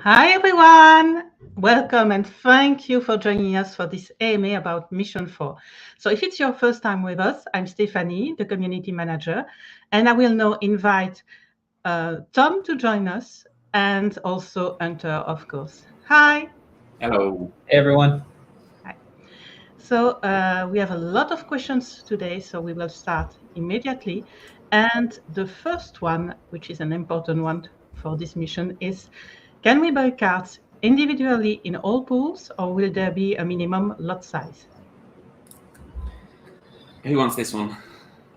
Hi everyone, welcome and thank you for joining us for this AMA about Mission 4. So if it's your first time with us, I'm Stephanie, the community manager, and I will now invite Tom to join us and also Hunter, of course. Hi. Hello. Hey everyone. Hi. So we have a lot of questions today, so we will start immediately. And the first one, which is an important one for this mission, is can we buy cards individually in all pools, or will there be a minimum lot size? Who wants this one?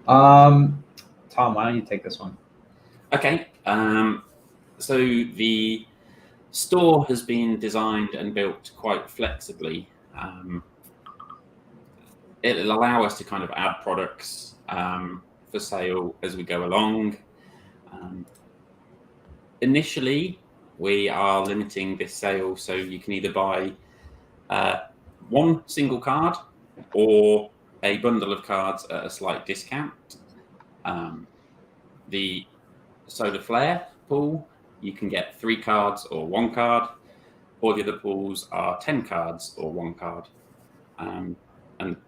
Tom, why don't you take this one? Okay. So the store has been designed and built quite flexibly. It'll allow us to kind of add products for sale as we go along. Initially, we are limiting this sale so you can either buy one single card or a bundle of cards at a slight discount. The Solar Flare pool, you can get 3 cards or 1 card. All the other pools are 10 cards or 1 card. And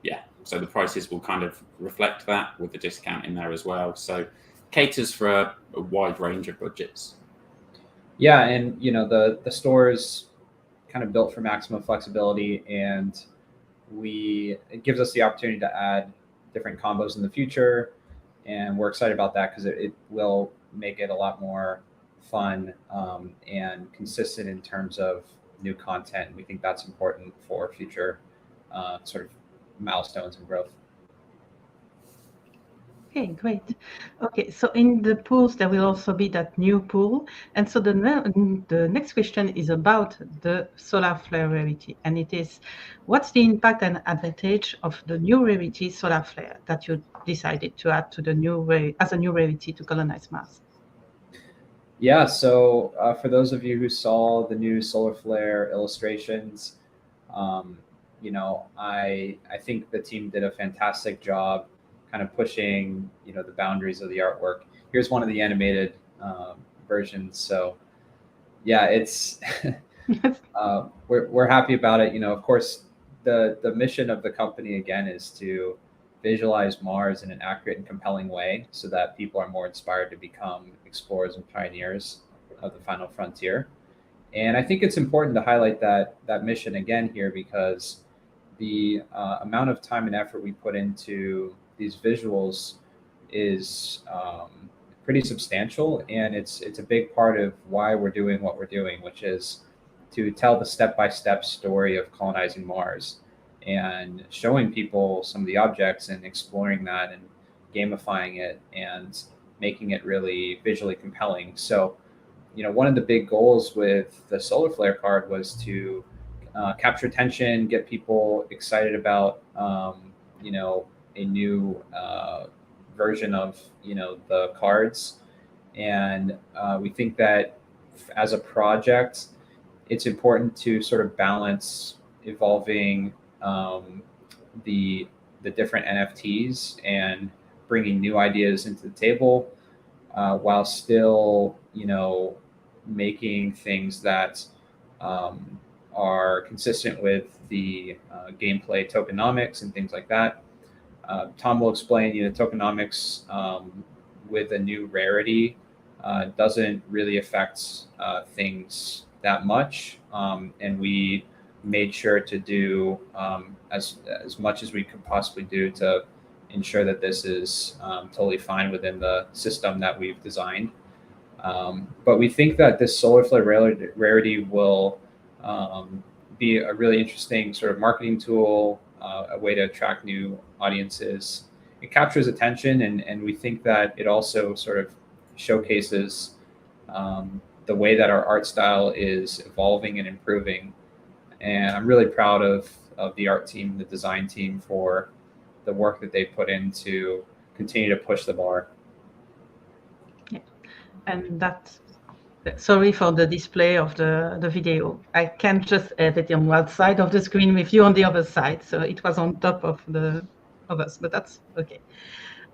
yeah, so the prices will kind of reflect that with the discount in there as well. So caters for a wide range of budgets. Yeah, and the store is kind of built for maximum flexibility, and it gives us the opportunity to add different combos in the future, and we're excited about that because it will make it a lot more fun and consistent in terms of new content. We think that's important for future sort of milestones and growth. Okay, great. Okay, so in the pools, there will also be that new pool. And so the next question is about the Solar Flare rarity. And it is, what's the impact and advantage of the new rarity Solar Flare that you decided to add to the as a new rarity to Colonize Mars? Yeah, so for those of you who saw the new Solar Flare illustrations, I think the team did a fantastic job kind of pushing, the boundaries of the artwork. Here's one of the animated versions. So yeah, it's we're happy about it. Of course, the mission of the company again is to visualize Mars in an accurate and compelling way so that people are more inspired to become explorers and pioneers of the final frontier. And I think it's important to highlight that mission again here because the amount of time and effort we put into these visuals is pretty substantial, and it's a big part of why we're doing what we're doing, which is to tell the step-by-step story of colonizing Mars and showing people some of the objects and exploring that and gamifying it and making it really visually compelling. So, one of the big goals with the Solar Flare card was to capture attention, get people excited about, a new version of, the cards. And we think that as a project, it's important to sort of balance evolving the different NFTs and bringing new ideas into the table while still, making things that are consistent with the gameplay tokenomics and things like that. Tom will explain, tokenomics with a new rarity doesn't really affect things that much, and we made sure to do as much as we could possibly do to ensure that this is totally fine within the system that we've designed. But we think that this Solar Flare rarity will be a really interesting sort of marketing tool, a way to attract new audiences. It captures attention, and we think that it also sort of showcases the way that our art style is evolving and improving. And I'm really proud of the art team, the design team, for the work that they put in to continue to push the bar. Yeah. And sorry for the display of the video. I can't just have it on one side of the screen with you on the other side. So it was on top of us, but that's okay.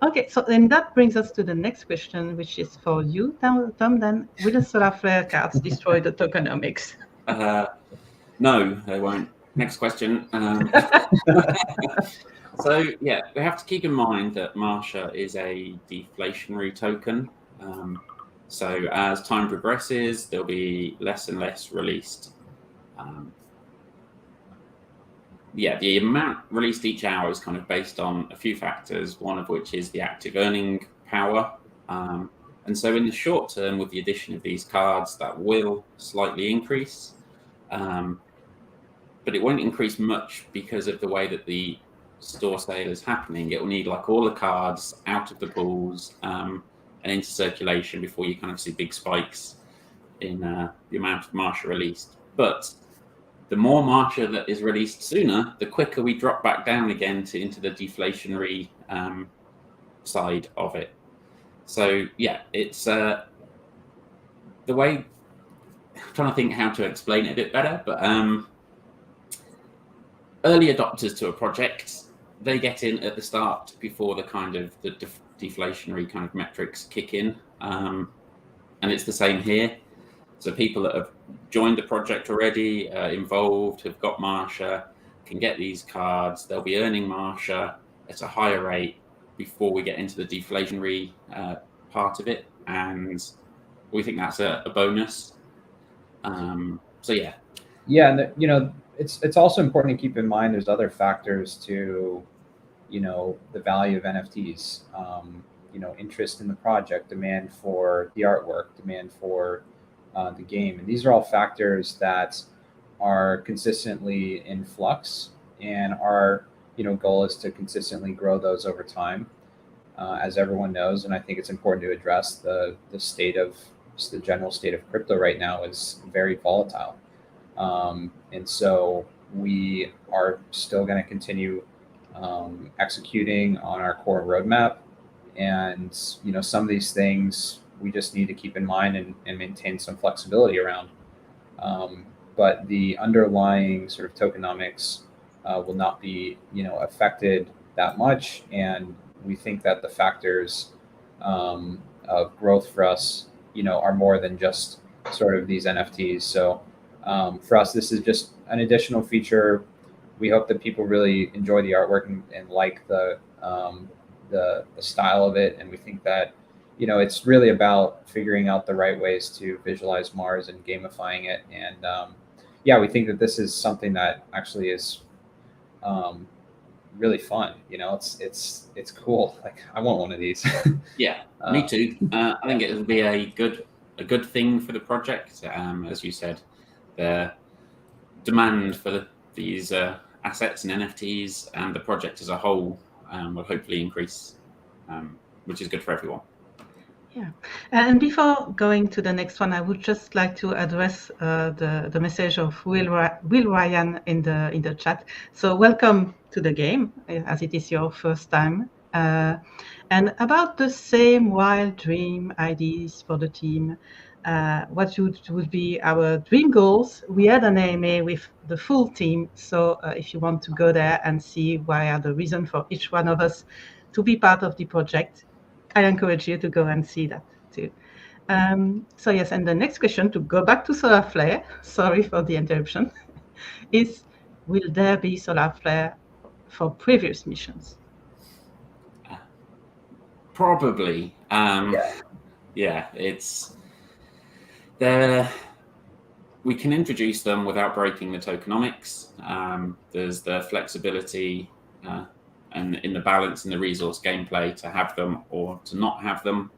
Okay, so then that brings us to the next question, which is for you, Tom. Then, will the solar flare cards destroy the tokenomics? No, they won't. Next question. So yeah, we have to keep in mind that Martia is a deflationary token. So as time progresses, there'll be less and less released. Yeah, the amount released each hour is kind of based on a few factors, one of which is the active earning power. And so in the short term, with the addition of these cards, that will slightly increase. But it won't increase much because of the way that the store sale is happening. It will need like all the cards out of the pools and into circulation before you kind of see big spikes in the amount of Martia released. But the more Martia that is released sooner, the quicker we drop back down again into the deflationary side of it. So yeah, it's the way. I'm trying to think how to explain it a bit better, but early adopters to a project, they get in at the start before the kind of the deflationary kind of metrics kick in, and it's the same here. So people that have joined the project already, involved, have got Martia, can get these cards. They'll be earning Martia at a higher rate before we get into the deflationary part of it, and we think that's a bonus. So yeah. Yeah, and it's also important to keep in mind there's other factors to, the value of NFTs. Interest in the project, demand for the artwork, demand for the game, and these are all factors that are consistently in flux. And our goal is to consistently grow those over time, as everyone knows. And I think it's important to address the general state of crypto right now is very volatile. And so we are still going to continue executing on our core roadmap. And, some of these things we just need to keep in mind and maintain some flexibility around. But the underlying sort of tokenomics will not be, affected that much. And we think that the factors of growth for us, are more than just sort of these NFTs. So for us, this is just an additional feature. We hope that people really enjoy the artwork and like the style of it. And we think that, it's really about figuring out the right ways to visualize Mars and gamifying it. And we think that this is something that actually is really fun. It's cool. Like, I want one of these. Yeah, me too. I think it will be a good thing for the project. As you said, the demand for these assets and NFTs and the project as a whole will hopefully increase, which is good for everyone. Yeah, and before going to the next one, I would just like to address the message of Will Ryan in the chat. So welcome to the game, as it is your first time. And about the same wild dream ideas for the team, what would be our dream goals? We had an AMA with the full team, so if you want to go there and see why are the reason for each one of us to be part of the project, I encourage you to go and see that too. So yes, and the next question, to go back to solar flare, sorry for the interruption, is will there be solar flare for previous missions? Probably. Yeah, it's there. We can introduce them without breaking the tokenomics. There's the flexibility and in the balance in the resource gameplay to have them or to not have them.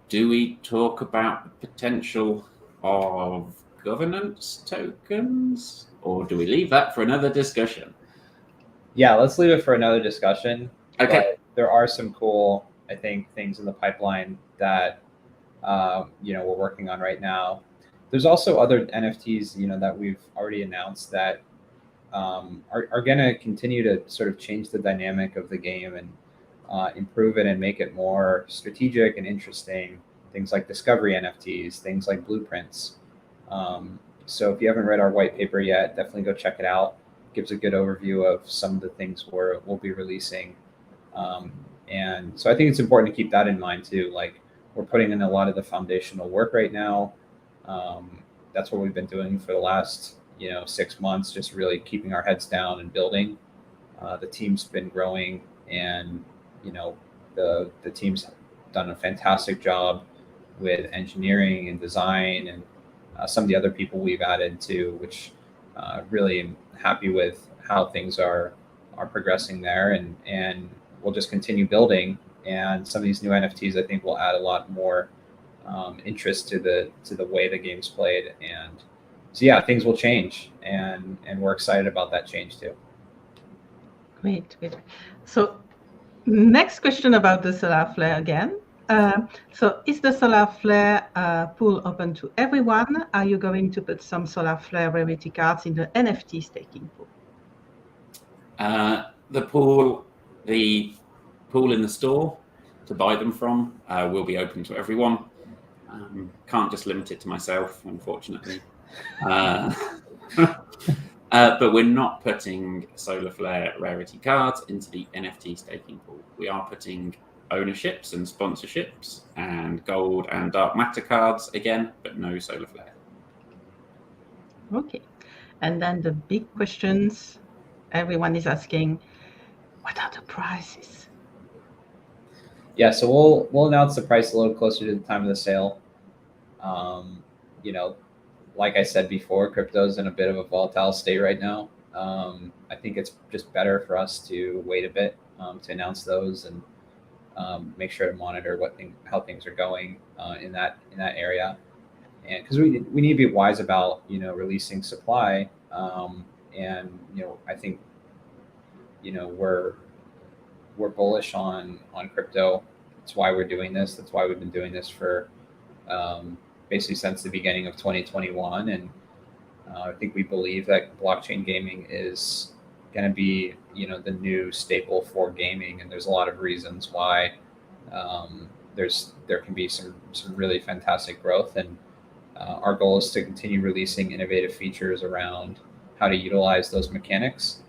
Do we talk about the potential of governance tokens, or do we leave that for another discussion? Yeah, let's leave it for another discussion. Okay. But there are some cool, I think, things in the pipeline that we're working on right now. There's also other NFTs, that we've already announced that are going to continue to sort of change the dynamic of the game and improve it and make it more strategic and interesting. Things like discovery NFTs, things like blueprints. So if you haven't read our white paper yet, definitely go check it out. It gives a good overview of some of the things we'll be releasing And so I think it's important to keep that in mind too. Like, we're putting in a lot of the foundational work right now. That's what we've been doing for the last 6 months, just really keeping our heads down and building. The team's been growing, and the team's done a fantastic job with engineering and design, and some of the other people we've added to, which really am happy with how things are progressing there, and we'll just continue building. And some of these new NFTs, I think, will add a lot more interest to the way the game's played. And so yeah, things will change, and we're excited about that change too. Great. So next question about the Solar Flare again. So is the Solar Flare pool open to everyone? Are you going to put some Solar Flare rarity cards in the NFT staking pool? The pool in the store to buy them from will be open to everyone. Can't just limit it to myself, unfortunately. But we're not putting Solar Flare rarity cards into the NFT staking pool. We are putting ownerships and sponsorships and gold and dark matter cards again, but no Solar Flare. Okay. And then the big questions everyone is asking, what are the prices? Yeah, so we'll announce the price a little closer to the time of the sale. Like I said before, crypto's in a bit of a volatile state right now. I think it's just better for us to wait a bit to announce those, and make sure to monitor how things are going in that area, and because we need to be wise about releasing supply, and I think we're bullish on crypto. That's why we're doing this. That's why we've been doing this for basically since the beginning of 2021. And I think we believe that blockchain gaming is going to be the new staple for gaming, and there's a lot of reasons why there can be some really fantastic growth. And our goal is to continue releasing innovative features around how to utilize those mechanics.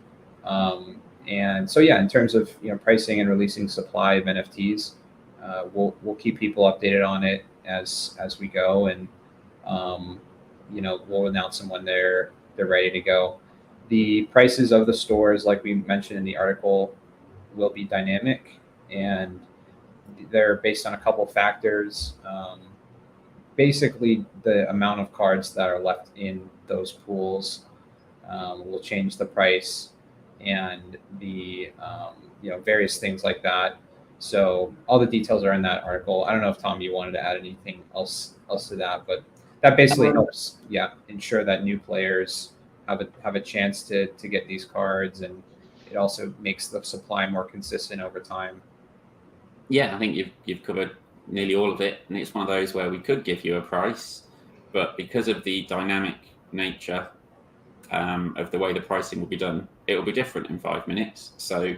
And so yeah, in terms of pricing and releasing supply of NFTs, we'll keep people updated on it as we go, and we'll announce them when they're ready to go. The prices of the stores, like we mentioned in the article, will be dynamic, and they're based on a couple factors. Basically, the amount of cards that are left in those pools will change the price, and the various things like that. So all the details are in that article. I don't know if Tom, you wanted to add anything else to that, but that basically helps, ensure that new players have a chance to get these cards, and it also makes the supply more consistent over time. Yeah, I think you've covered nearly all of it, and it's one of those where we could give you a price, but because of the dynamic nature of the way the pricing will be done, it will be different in 5 minutes. So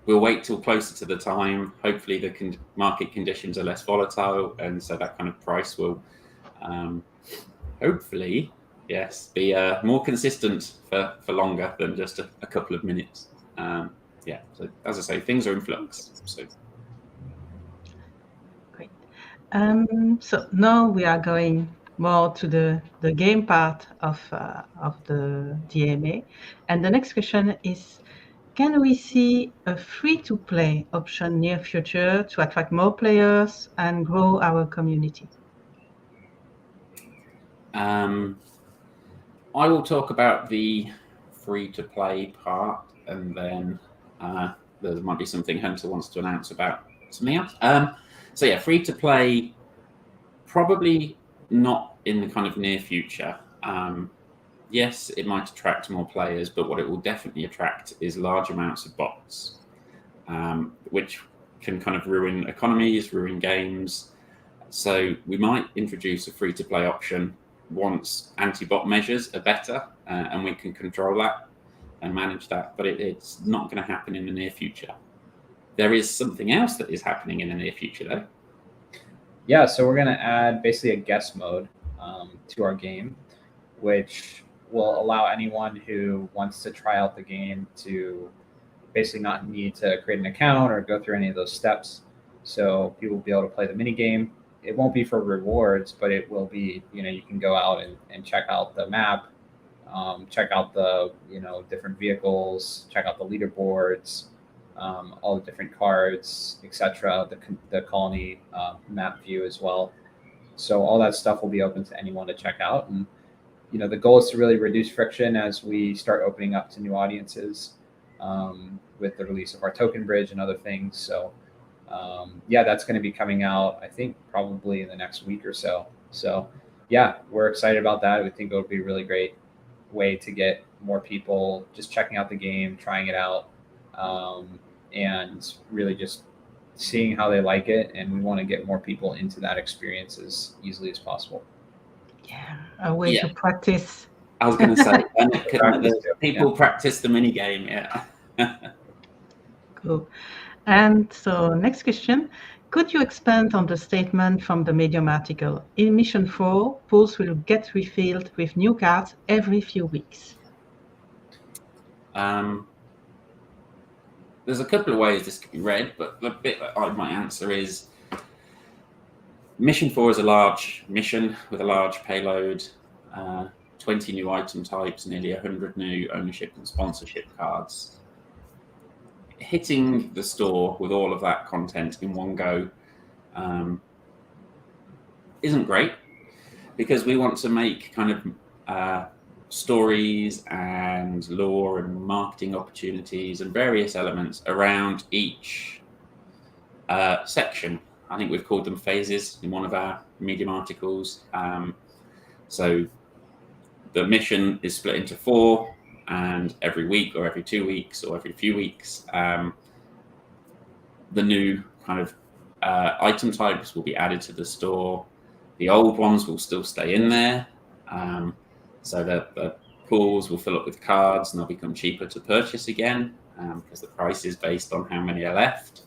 we'll wait till closer to the time. Hopefully the market conditions are less volatile, and so that kind of price will hopefully be more consistent for longer than just a couple of minutes. So as I say, things are in flux. So great. So now we are going more to the game part of the DMA, and the next question is, can we see a free-to-play option near future to attract more players and grow our community? I will talk about the free-to-play part, and then there might be something Hunter wants to announce about something else. So yeah, free-to-play, probably not in the kind of near future. Yes, it might attract more players, but what it will definitely attract is large amounts of bots, which can kind of ruin economies, ruin games. So we might introduce a free-to-play option once anti-bot measures are better, and we can control that and manage that, but it's not going to happen in the near future. There is something else that is happening in the near future, though. Yeah, so we're going to add basically a guest mode to our game, which will allow anyone who wants to try out the game to basically not need to create an account or go through any of those steps. So people will be able to play the mini game. It won't be for rewards, but it will be, you can go out and check out the map, check out the, different vehicles, check out the leaderboards, all the different cards, etc. The colony map view as well. So all that stuff will be open to anyone to check out. And, the goal is to really reduce friction as we start opening up to new audiences with the release of our token bridge and other things. So yeah, that's going to be coming out, I think, probably in the next week or so. So yeah, we're excited about that. We think it'll be a really great way to get more people just checking out the game, trying it out, and really just seeing how they like it. And we want to get more people into that experience as easily as possible. Yeah, a way to practice. I was going to say, people practice the mini game. Yeah. Cool. And so next question, could you expand on the statement from the Medium article? In Mission 4, pools will get refilled with new cards every few weeks. There's a couple of ways this could be read, but the bit that I might answer is Mission 4 is a large mission with a large payload, 20 new item types, nearly 100 new ownership and sponsorship cards. Hitting the store with all of that content in one go isn't great, because we want to make kind of stories and lore and marketing opportunities and various elements around each section. I think we've called them phases in one of our Medium articles. So the mission is split into 4, and every week or every 2 weeks or every few weeks, the new kind of item types will be added to the store. The old ones will still stay in there. So the pools will fill up with cards and they'll become cheaper to purchase again, because the price is based on how many are left.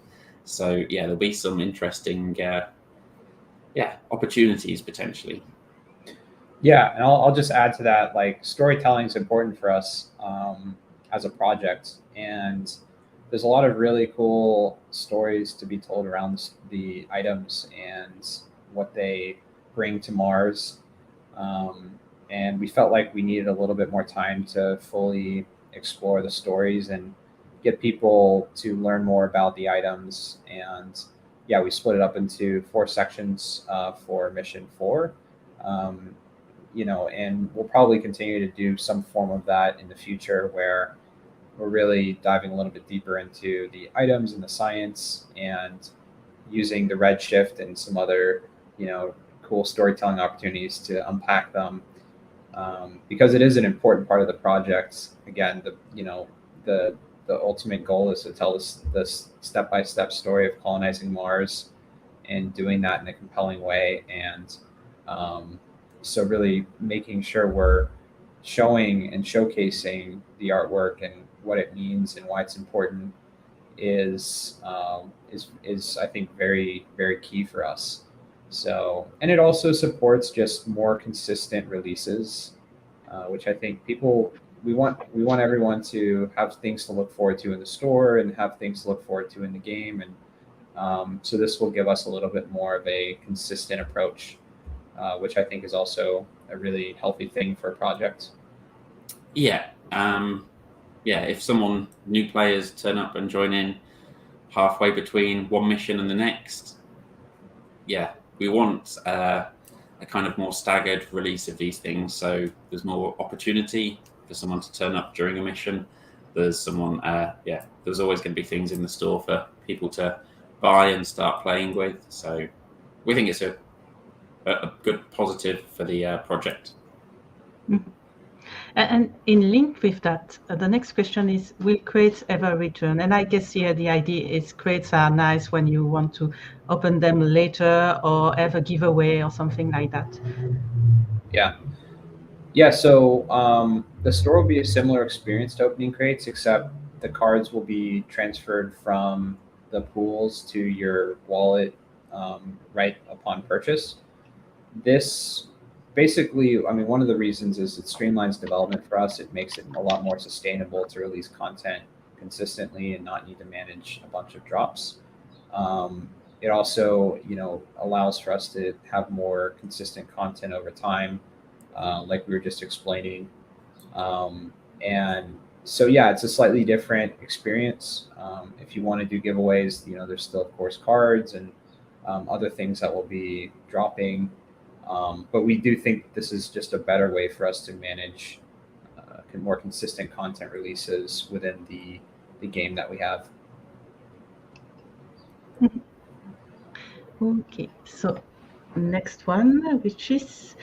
So yeah, there'll be some interesting opportunities potentially. Yeah, and I'll just add to that, like, storytelling is important for us as a project, and there's a lot of really cool stories to be told around the items and what they bring to Mars. And we felt like we needed a little bit more time to fully explore the stories and get people to learn more about the items. And yeah, we split it up into 4 sections for Mission 4. And we'll probably continue to do some form of that in the future, where we're really diving a little bit deeper into the items and the science and using the redshift and some other, cool storytelling opportunities to unpack them. Because it is an important part of the project. Again, the ultimate goal is to tell this step-by-step story of colonizing Mars and doing that in a compelling way. And so really making sure we're showing and showcasing the artwork and what it means and why it's important is I think very, very key for us. So, and it also supports just more consistent releases, which I think we want everyone to have things to look forward to in the store and have things to look forward to in the game. And so this will give us a little bit more of a consistent approach, which I think is also a really healthy thing for a project. Yeah. If new players turn up and join in halfway between one mission and the next, we want a kind of more staggered release of these things. So there's more opportunity for someone to turn up during a mission. There's there's always going to be things in the store for people to buy and start playing with. So we think it's a good positive for the project. Mm-hmm. And in link with that, the next question is, will crates ever return? And I guess here the idea is crates are nice when you want to open them later or have a giveaway or something like that. Yeah. So the store will be a similar experience to opening crates, except the cards will be transferred from the pools to your wallet right upon purchase. This basically, one of the reasons is it streamlines development for us. It makes it a lot more sustainable to release content consistently and not need to manage a bunch of drops. It also, allows for us to have more consistent content over time, like we were just explaining. And so, yeah, it's a slightly different experience. If you want to do giveaways, there's still, of course, cards and other things that will be dropping. But we do think this is just a better way for us to manage more consistent content releases within the game that we have. Okay, so next one, which is,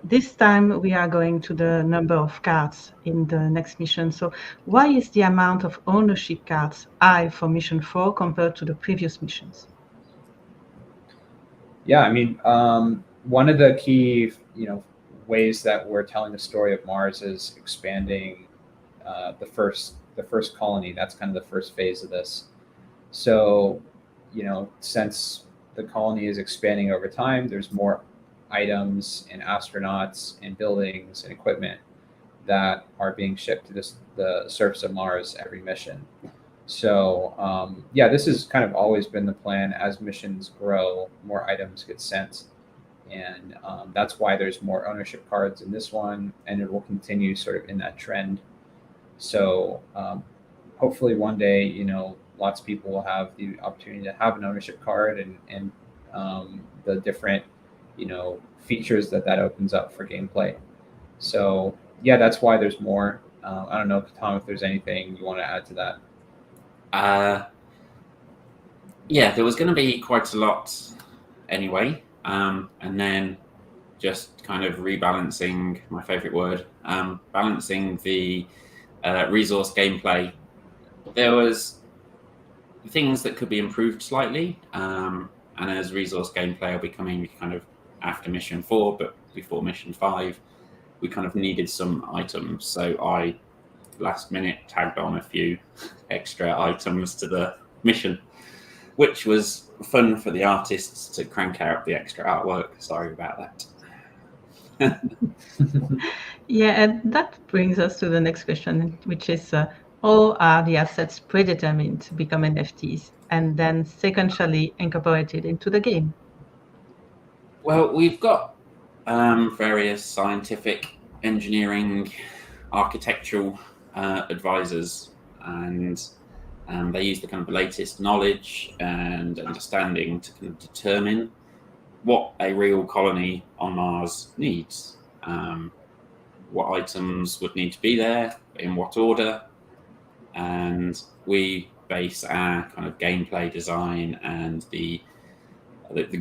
this time we are going to the number of cards in the next mission. So why is the amount of ownership cards high for mission 4 compared to the previous missions? Yeah, I mean, one of the key, ways that we're telling the story of Mars is expanding the first colony. That's kind of the first phase of this. So, since the colony is expanding over time, there's more items and astronauts and buildings and equipment that are being shipped to the surface of Mars every mission. So this has kind of always been the plan. As missions grow, more items get sent, and that's why there's more ownership cards in this one, and it will continue sort of in that trend. So hopefully one day, lots of people will have the opportunity to have an ownership card, and the different, features that opens up for gameplay. So yeah, that's why there's more. I don't know, Tom, if there's anything you want to add to that. There was going to be quite a lot anyway, and then just kind of rebalancing, my favorite word, balancing the resource gameplay. There was things that could be improved slightly, and as resource gameplay will be coming kind of after mission 4, but before mission 5, we kind of needed some items. So I last minute tagged on a few extra items to the mission, which was fun for the artists to crank out the extra artwork. Sorry about that. Yeah, and that brings us to the next question, which is how are the assets predetermined to become NFTs and then sequentially incorporated into the game? Well, we've got various scientific, engineering, architectural advisors, and they use the kind of latest knowledge and understanding to kind of determine what a real colony on Mars needs, what items would need to be there, in what order, and we base our kind of gameplay design and the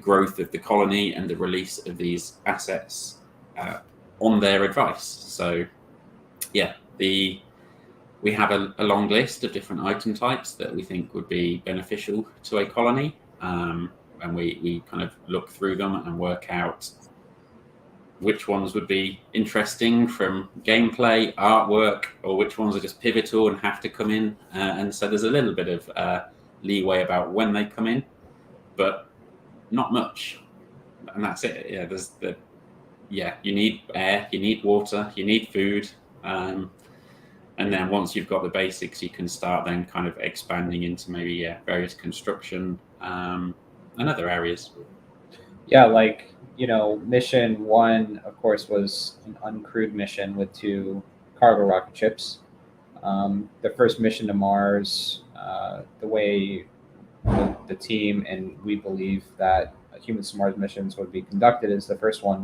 growth of the colony and the release of these assets on their advice. So we have a long list of different item types that we think would be beneficial to a colony, and we kind of look through them and work out which ones would be interesting from gameplay, artwork, or which ones are just pivotal and have to come in. And so there's a little bit of leeway about when they come in, but not much. And that's it. You need air, you need water, you need food. And then once you've got the basics, you can start then kind of expanding into maybe various construction and other areas. Yeah, like, mission 1, of course, was an uncrewed mission with 2 cargo rocket ships. The first mission to Mars, the way the team and we believe that humans to Mars missions would be conducted is the first one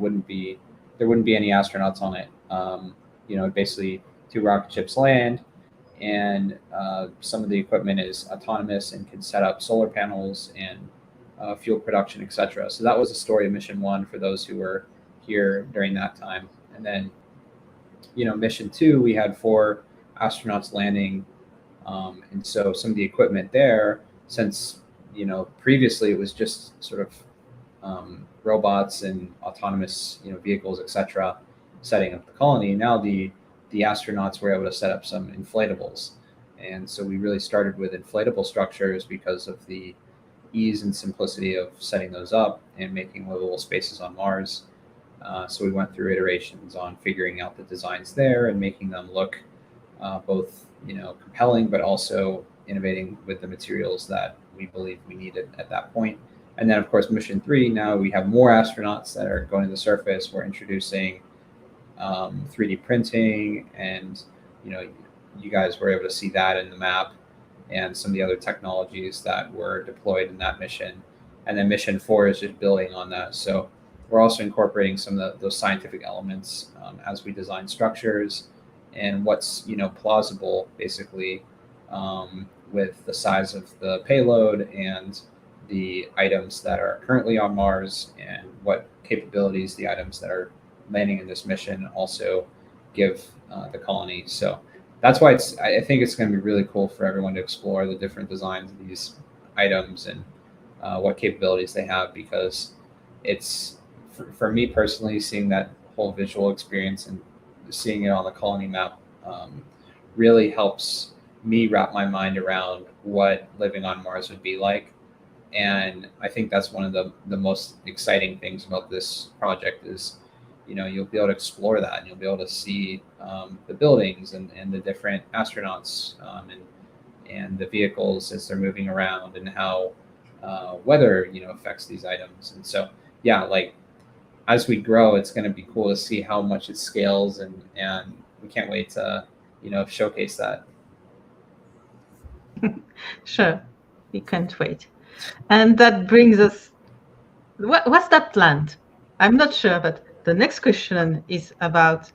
there wouldn't be any astronauts on it. Basically 2 rocket ships land, and some of the equipment is autonomous and can set up solar panels and fuel production, etc. So that was the story of mission 1 for those who were here during that time. And then, mission 2, we had 4 astronauts landing, and so some of the equipment there, since previously it was just sort of robots and autonomous vehicles, etc., setting up the colony. Now the astronauts were able to set up some inflatables, and so we really started with inflatable structures because of the ease and simplicity of setting those up and making livable spaces on Mars. So we went through iterations on figuring out the designs there and making them look both compelling, but also innovating with the materials that we believe we needed at that point. And then, of course, mission 3. Now we have more astronauts that are going to the surface. We're introducing 3D printing, and you guys were able to see that in the map, and some of the other technologies that were deployed in that mission. And then mission 4 is just building on that. So we're also incorporating some of those scientific elements as we design structures and what's plausible, basically, with the size of the payload and the items that are currently on Mars, and what capabilities the items that are landing in this mission also give the colony. So that's why I think it's going to be really cool for everyone to explore the different designs of these items and what capabilities they have, because it's, for me personally, seeing that whole visual experience and seeing it on the colony map really helps me wrap my mind around what living on Mars would be like. And I think that's one of the most exciting things about this project is, you'll be able to explore that, and you'll be able to see the buildings and the different astronauts and the vehicles as they're moving around, and how weather affects these items. And so as we grow, it's going to be cool to see how much it scales, and we can't wait to showcase that. Sure, we can't wait. And that brings us, what's that planned? I'm not sure, but the next question is about,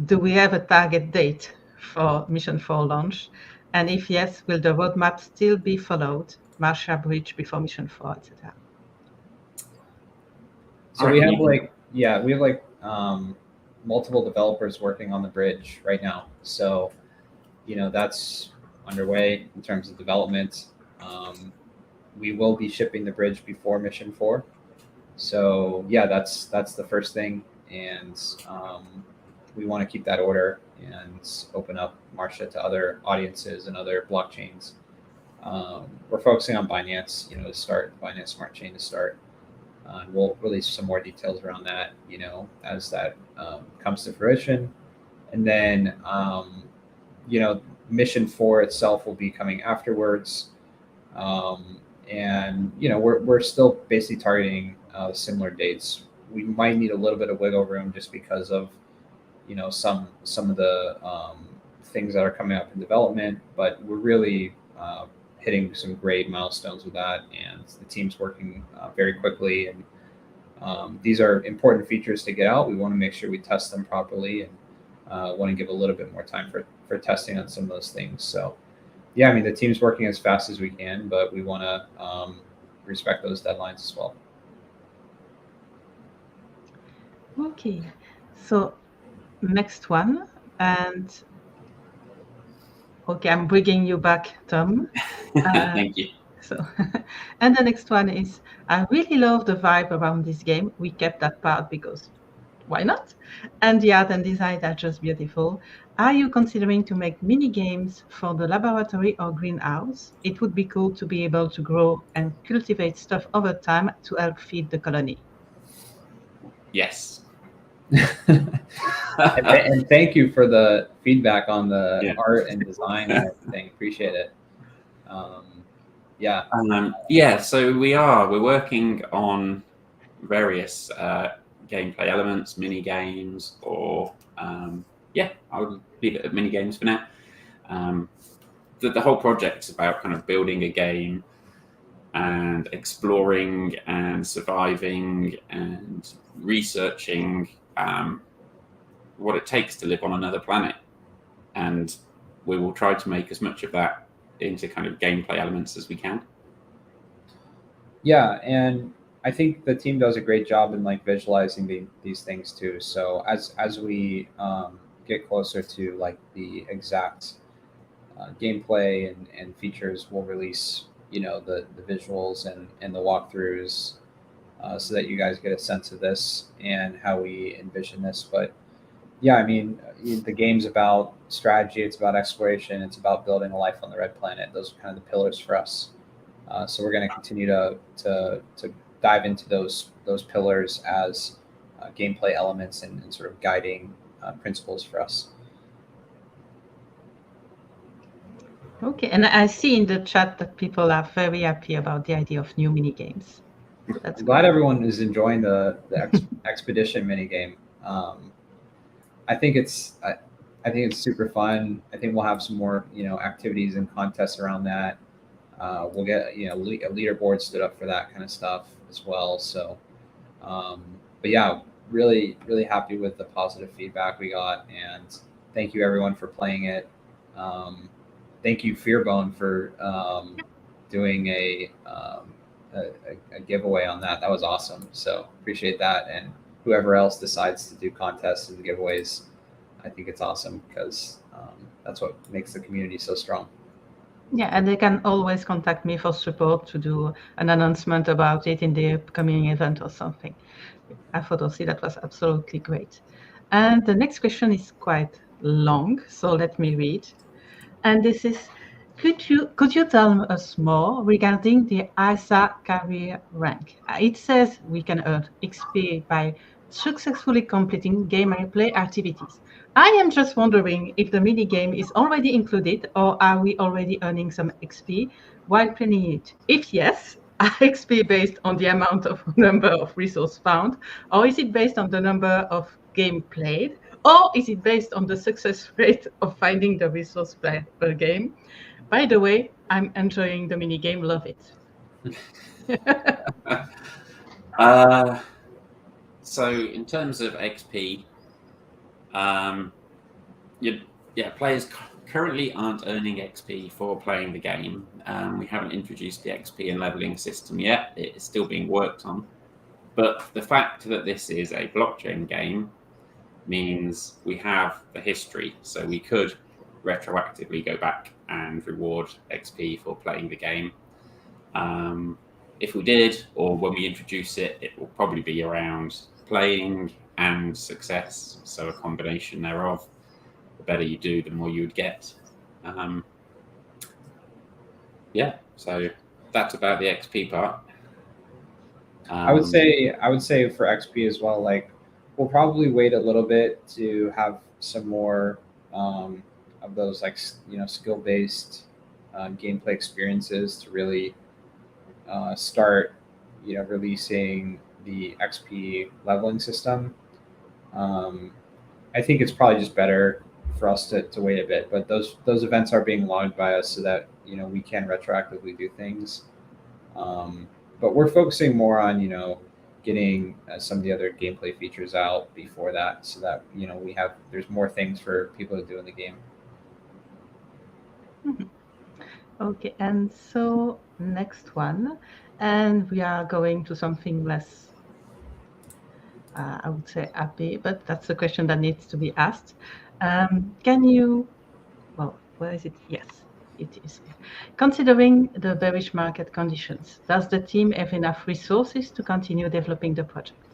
do we have a target date for Mission 4 launch? And if yes, will the roadmap still be followed? Martia bridge before Mission 4, etc. So we have multiple developers working on the bridge right now. So, that's underway in terms of development. We will be shipping the bridge before Mission 4. So that's the first thing. And we want to keep that order and open up Martia to other audiences and other blockchains. We're focusing on Binance, to start, Binance Smart Chain to start. And we'll release some more details around that, as that comes to fruition. And then, Mission 4 itself will be coming afterwards. And, we're still basically targeting similar dates. We might need a little bit of wiggle room just because of, some of the things that are coming up in development, but we're really hitting some great milestones with that, and the team's working very quickly. And these are important features to get out. We want to make sure we test them properly, and want to give a little bit more time for testing on some of those things. So, the team's working as fast as we can, but we want to respect those deadlines as well. Okay, so next one, and okay, I'm bringing you back, Tom. Thank you. So, and the next one is, I really love the vibe around this game. We kept that part because why not? And the art and design are just beautiful. Are you considering to make mini games for the laboratory or greenhouse? It would be cool to be able to grow and cultivate stuff over time to help feed the colony. Yes. and thank you for the feedback on the art and design and everything. Appreciate it. So we're working on various gameplay elements, mini games, or I would leave it at mini games for now. The whole project's about kind of building a game and exploring and surviving and researching what it takes to live on another planet. And we will try to make as much of that into kind of gameplay elements as we can. Yeah, and I think the team does a great job in visualizing these things too. So as we get closer to the exact gameplay and features, we'll release the visuals and the walkthroughs so that you guys get a sense of this and how we envision this. But the game's about strategy, it's about exploration, it's about building a life on the red planet. Those are kind of the pillars for us. So we're going to continue to dive into those pillars as gameplay elements and sort of guiding principles for us. Okay, and I see in the chat that people are very happy about the idea of new mini games. That's I'm glad good. everyone is enjoying the expedition minigame. I think I think it's super fun. I think we'll have some more activities and contests around that. We'll get a leaderboard stood up for that kind of stuff as well. So, but yeah, really happy with the positive feedback we got, and thank you everyone for playing it. Thank you Fearbone for doing a giveaway on that. That was awesome. So appreciate that, and whoever else decides to do contests and giveaways, I think it's awesome because that's what makes the community so strong. Yeah, and they can always contact me for support to do an announcement about it in the upcoming event or something. I thought also that was absolutely great. And the next question is quite long, so let me read. And this is, could you tell us more regarding the ISA career rank? It says we can earn XP by successfully completing game replay activities. I am just wondering if the mini game is already included, or are we already earning some XP while playing it? If yes, are XP based on the amount of number of resources found, or is it based on the number of game played? Or is it based on the success rate of finding the resource per game? By the way, I'm enjoying the mini game, love it. So in terms of XP, players currently aren't earning XP for playing the game. We haven't introduced the XP and leveling system yet. It is still being worked on. But the fact that this is a blockchain game means we have the history. So we could retroactively go back and reward XP for playing the game. If we did, or when we introduce it, it will probably be around playing and success. So a combination thereof. The better you do, the more you would get. So that's about the XP part. I would say for XP as well, like we'll probably wait a little bit to have some more of those skill based gameplay experiences to really start releasing the XP leveling system. I think it's probably just better for us to wait a bit, but those events are being logged by us so that we can retroactively do things. But we're focusing more on getting some of the other gameplay features out before that, so that there's more things for people to do in the game. Okay, and so next one, and we are going to something less, I would say happy, but that's a question that needs to be asked. Where is it? Yes, it is. Considering the bearish market conditions, does the team have enough resources to continue developing the project?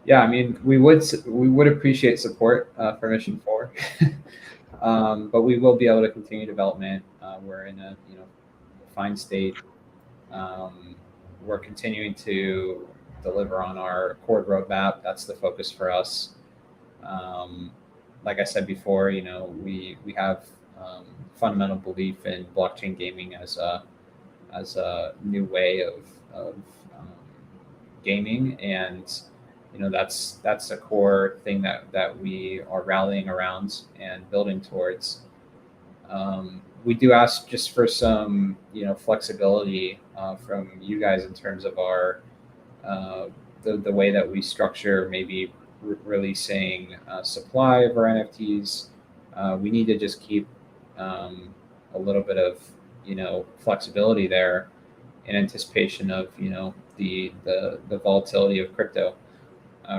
Yeah, I mean, we would appreciate support for Mission 4, but we will be able to continue development. We're in a fine state. We're continuing to deliver on our core roadmap. That's the focus for us. Like I said before, we have fundamental belief in blockchain gaming as a new way of gaming, and that's a core thing that we are rallying around and building towards. We do ask just for some flexibility from you guys in terms of our the way that we structure maybe releasing supply of our NFTs. We need to just keep a little bit of flexibility there in anticipation of the volatility of crypto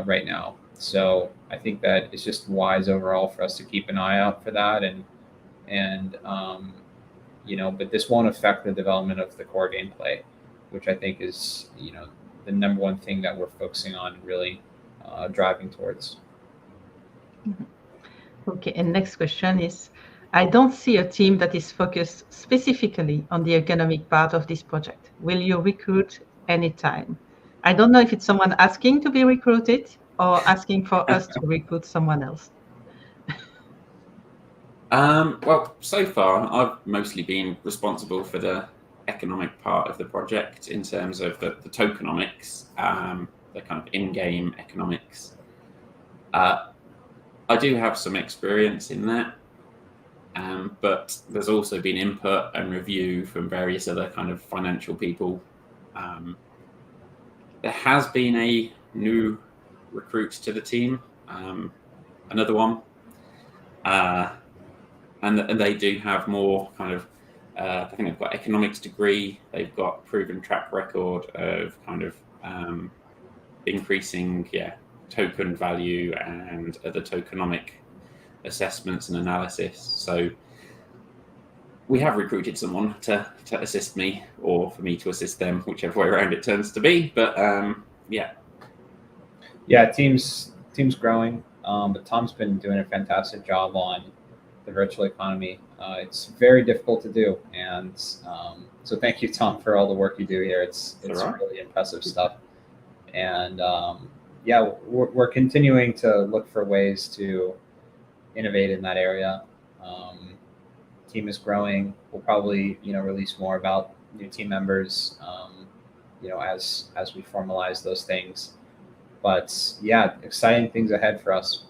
right now. So I think that it's just wise overall for us to keep an eye out for that, and but this won't affect the development of the core gameplay, which I think is the number one thing that we're focusing on, really driving towards. Okay, and next question is, I don't see a team that is focused specifically on the economic part of this project. Will you recruit anytime? I don't know if it's someone asking to be recruited or asking for us to recruit someone else. Well, so far I've mostly been responsible for the economic part of the project in terms of the tokenomics, the kind of in-game economics. I do have some experience in that, but there's also been input and review from various other kind of financial people. There has been a new recruit to the team, another one, and they do have more kind of. I think they've got economics degree. They've got proven track record of kind of increasing, token value and other tokenomic assessments and analysis. So we have recruited someone to assist me, or for me to assist them, whichever way around it turns to be. But team's growing, but Tom's been doing a fantastic job on the virtual economy. It's very difficult to do, and so thank you, Tom, for all the work you do here. It's right. Really impressive stuff, and we're continuing to look for ways to innovate in that area. Team is growing. We'll probably release more about new team members as we formalize those things. But yeah, exciting things ahead for us.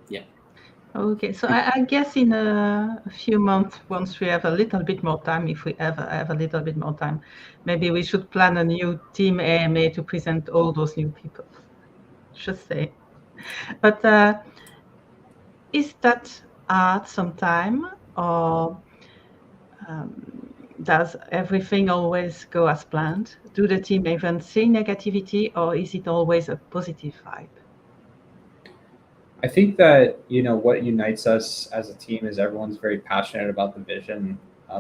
Yeah. Okay, so I guess in a few months, once we have a little bit more time, if we ever have a little bit more time, maybe we should plan a new team AMA to present all those new people. Just say. But is that hard sometime, or does everything always go as planned? Do the team even see negativity, or is it always a positive vibe? I think that what unites us as a team is everyone's very passionate about the vision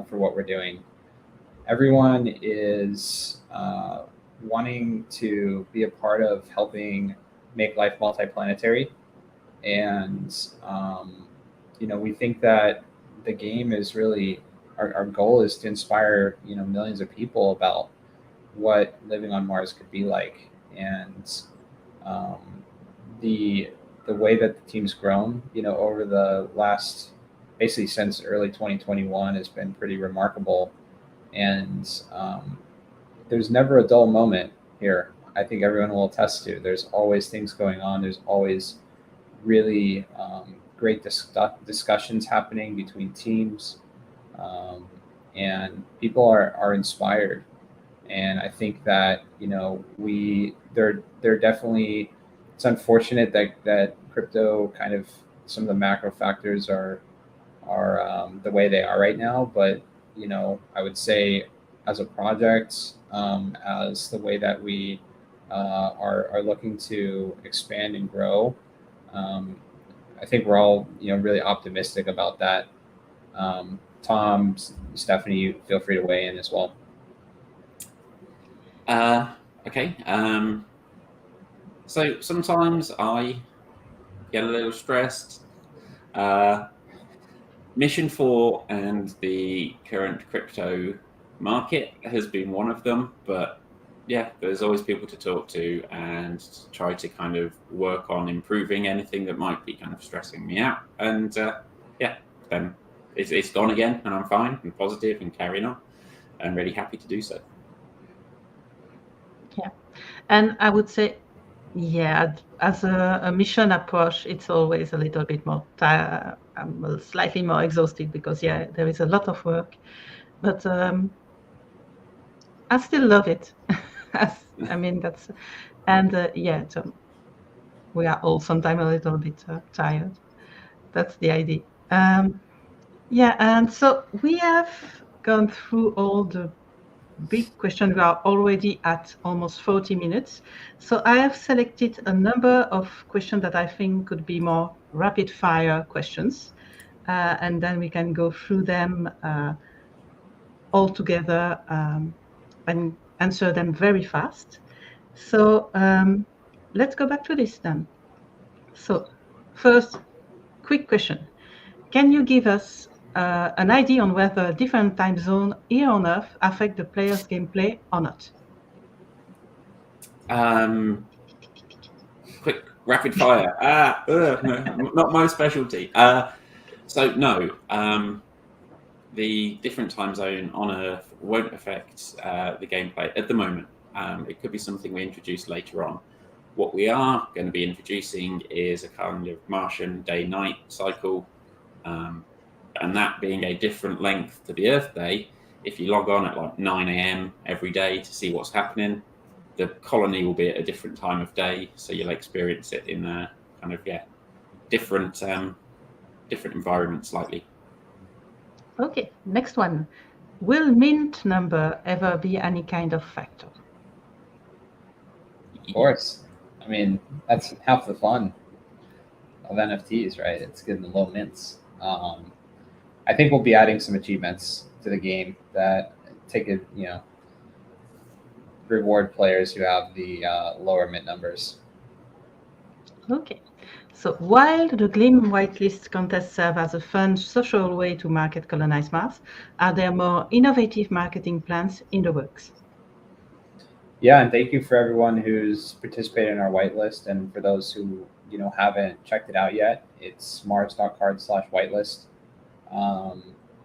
for what we're doing. Everyone is wanting to be a part of helping make life multiplanetary, and we think that the game is really our goal is to inspire millions of people about what living on Mars could be like, and the way that the team's grown, over the last, basically since early 2021, has been pretty remarkable. And there's never a dull moment here. I think everyone will attest to. There's always things going on. There's always really great discussions happening between teams, and people are inspired. And I think that they're definitely. It's unfortunate that crypto kind of some of the macro factors are the way they are right now. But I would say as a project, as the way that we are looking to expand and grow, I think we're all really optimistic about that. Tom, Stephanie, you feel free to weigh in as well. Okay. So sometimes I get a little stressed. Mission 4 and the current crypto market has been one of them, but yeah, there's always people to talk to and try to kind of work on improving anything that might be kind of stressing me out. And then it's gone again, and I'm fine and positive and carrying on, and really happy to do so. Yeah, and I would say, as a mission approach, it's always a little bit more tired. I'm slightly more exhausted because there is a lot of work, but I still love it. That's, and so we are all sometimes a little bit tired. That's the idea. And so we have gone through all the big questions. We are already at almost 40 minutes. So I have selected a number of questions that I think could be more rapid fire questions. And then we can go through them all together and answer them very fast. So let's go back to this then. So first, quick question. Can you give us an idea on whether different time zones here on Earth affect the player's gameplay or not? Rapid fire. Not my specialty. So no, the different time zone on Earth won't affect the gameplay at the moment. It could be something we introduce later on. What we are going to be introducing is a kind of Martian day-night cycle, and that being a different length to the Earth day. If you log on at like 9 a.m. every day to see what's happening, the colony will be at a different time of day, so you'll experience it in a kind of different environment slightly. Okay, next one. Will mint number ever be any kind of factor? Of course. I mean, that's half the fun of NFTs, right? It's getting the low mints. I think we'll be adding some achievements to the game that take it, reward players who have the lower mint numbers. Okay. So while the Gleam whitelist contests serve as a fun social way to market Colonize Mars, are there more innovative marketing plans in the works? Yeah, and thank you for everyone who's participated in our whitelist, and for those who haven't checked it out yet, it's mars.card/whitelist,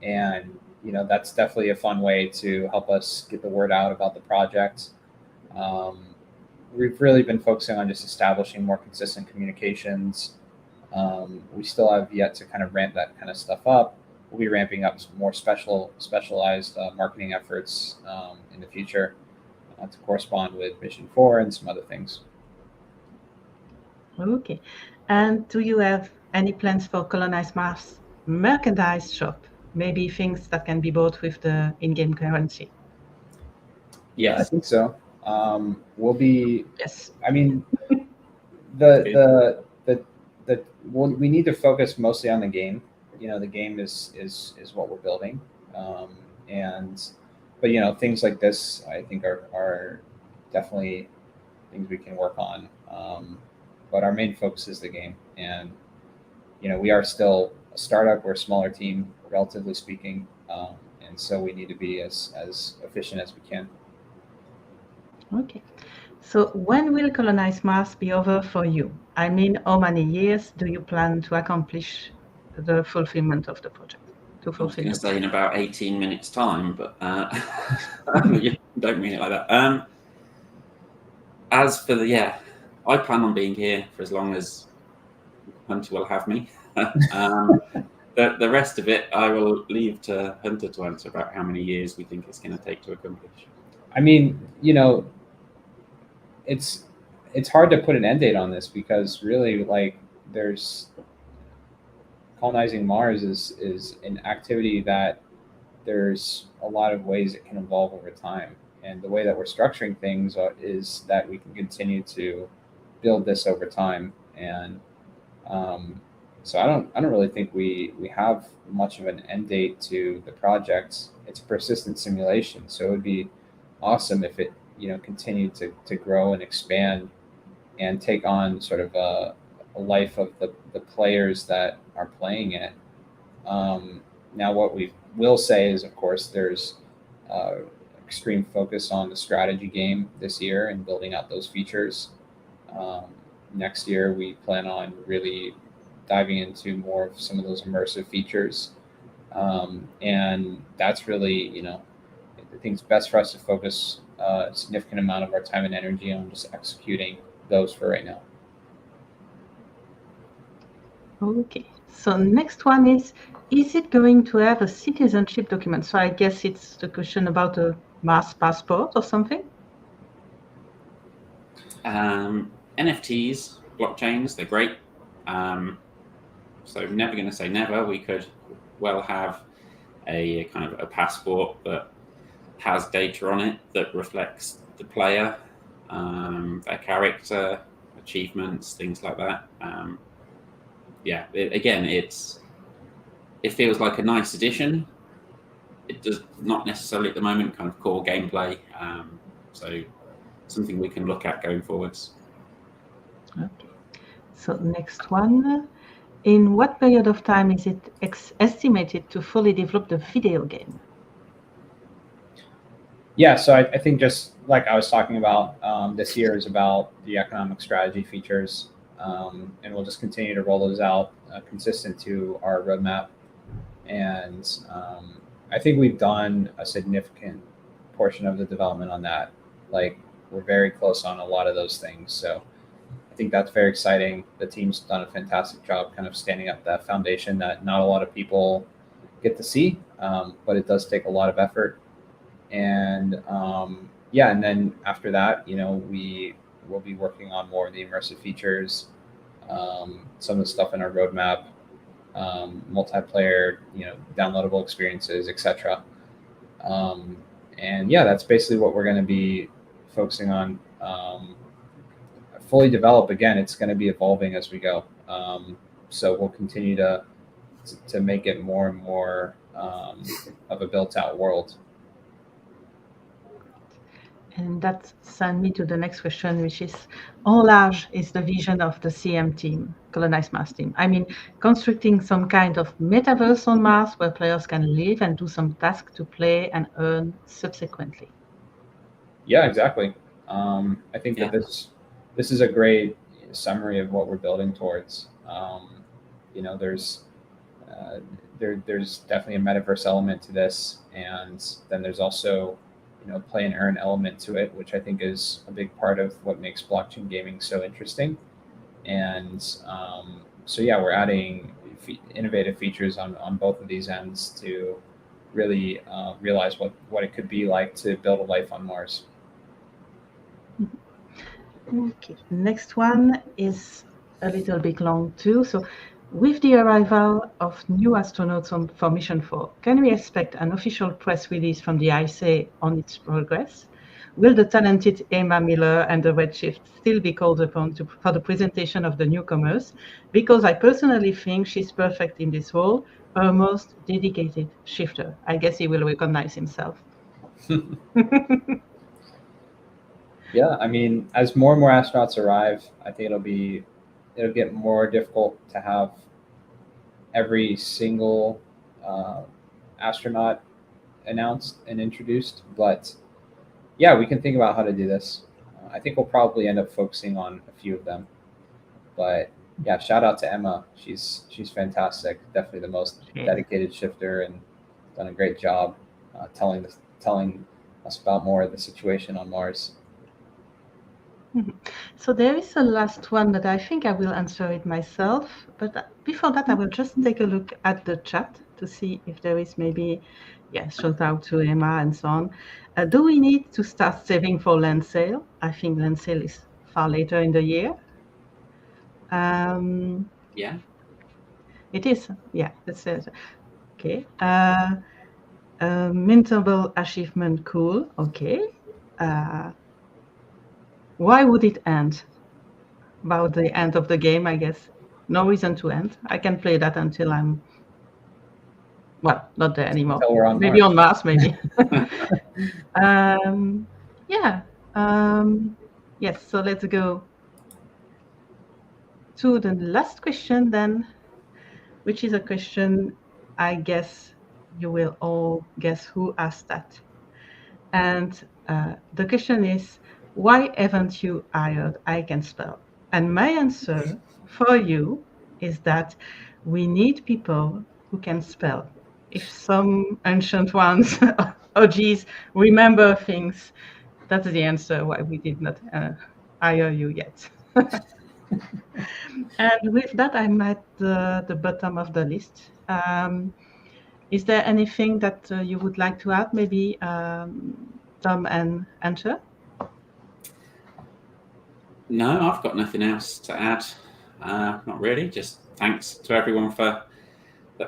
and that's definitely a fun way to help us get the word out about the project. We've really been focusing on just establishing more consistent communications. We still have yet to kind of ramp that kind of stuff up. We'll be ramping up some more specialized marketing efforts in the future to correspond with Mission 4 and some other things. Okay. And do you have any plans for Colonize Mars merchandise shop? Maybe things that can be bought with the in-game currency? Yeah, I Yes. think so. We'll be. Yes. I mean, we need to focus mostly on the game. The game is what we're building, but things like this I think are definitely things we can work on. But our main focus is the game, and we are still a startup. We're a smaller team, relatively speaking, and so we need to be as efficient as we can. Okay. So when will Colonize Mars be over for you? I mean, how many years do you plan to accomplish the fulfillment of the project? I was going to say in about 18 minutes time, but you don't mean it like that. As for I plan on being here for as long as Hunter will have me. The rest of it, I will leave to Hunter to answer about how many years we think it's going to take to accomplish. I mean, it's hard to put an end date on this, because really, there's colonizing Mars is an activity that there's a lot of ways it can evolve over time, and the way that we're structuring things is that we can continue to build this over time. And so I don't really think we have much of an end date to the project. It's a persistent simulation, so it would be awesome if it continued to grow and expand and take on sort of a life of the players that are playing it. Now, what we will say is, of course, there's extreme focus on the strategy game this year and building out those features. Next year, we plan on really diving into more of some of those immersive features. And that's really, I think it's best for us to focus a significant amount of our time and energy on just executing those for right now. Okay. So next one is it going to have a citizenship document? So I guess it's the question about a Mars passport or something? NFTs, blockchains, they're great. So never going to say never. We could well have a kind of a passport that has data on it that reflects the player, their character, achievements, things like that. It feels like a nice addition. It does not necessarily at the moment kind of core gameplay. So something we can look at going forwards. Okay. So next one. In what period of time is it estimated to fully develop the video game? Yeah, so I think just like I was talking about, this year is about the economic strategy features. and we'll just continue to roll those out consistent to our roadmap. And I think we've done a significant portion of the development on that. Like, we're very close on a lot of those things. So I think that's very exciting. The team's done a fantastic job kind of standing up that foundation that not a lot of people get to see, but it does take a lot of effort. And yeah, and then after that, we will be working on more of the immersive features, some of the stuff in our roadmap, multiplayer, downloadable experiences, etc. And yeah, that's basically what we're going to be focusing on. Fully develop, again, it's going to be evolving as we go. So we'll continue to make it more and more of a built-out world. And that sends me to the next question, which is, how large is the vision of the CM team, Colonize Mars team? I mean, constructing some kind of metaverse on Mars where players can live and do some tasks to play and earn subsequently. Yeah, exactly. I think that this is a great summary of what we're building towards. There's definitely a metaverse element to this, and then there's also play and earn element to it, which I think is a big part of what makes blockchain gaming so interesting. And so yeah, we're adding innovative features on both of these ends to really realize what it could be like to build a life on Mars. Okay, next one is a little bit long too. So, with the arrival of new astronauts for Mission 4, can we expect an official press release from the Isit on its progress? Will the talented Emma Miller and the Redshift still be called upon for the presentation of the newcomers? Because I personally think she's perfect in this role, our most dedicated shifter. I guess he will recognize himself. Yeah, I mean, as more and more astronauts arrive, I think it'll get more difficult to have every single astronaut announced and introduced. But yeah, we can think about how to do this. I think we'll probably end up focusing on a few of them. But yeah, shout out to Emma. She's fantastic. Definitely the most dedicated shifter, and done a great job telling us about more of the situation on Mars. So there is a last one, but I think I will answer it myself. But before that, I will just take a look at the chat to see if there is maybe, shout out to Emma and so on. Do we need to start saving for land sale? I think land sale is far later in the year. Yeah. It is. Yeah, that's it. Okay. Mintable achievement, cool. Okay. Why would it end? About the end of the game, I guess. No reason to end. I can play that until I'm, not there anymore. Until we're on maybe Mars. on Mars, maybe. Yes, so let's go to the last question then, which is a question I guess you will all guess who asked that. And the question is, why haven't you hired I Can Spell? And my answer for you is that we need people who can spell. If some ancient ones, OGs, remember things, that's the answer why we did not hire you yet. And with that, I'm at the bottom of the list. Is there anything that you would like to add, maybe Tom and Antje? No, I've got nothing else to add. Not really. Just thanks to everyone for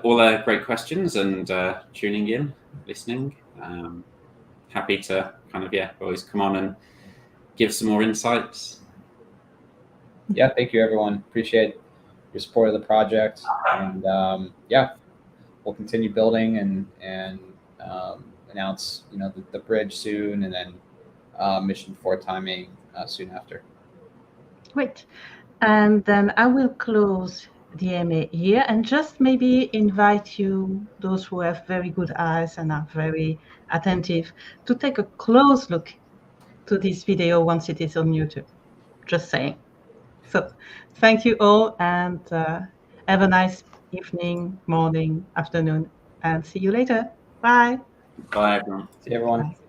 all their great questions and tuning in, listening. Happy to kind of, always come on and give some more insights. Yeah, thank you, everyone. Appreciate your support of the project. And we'll continue building and announce, the bridge soon, and then Mission 4 timing soon after. Great. And then I will close the MA here and just maybe invite you, those who have very good eyes and are very attentive, to take a close look to this video once it is on YouTube. Just saying. So thank you all, and have a nice evening, morning, afternoon, and see you later. Bye. Bye, everyone. See everyone. Bye.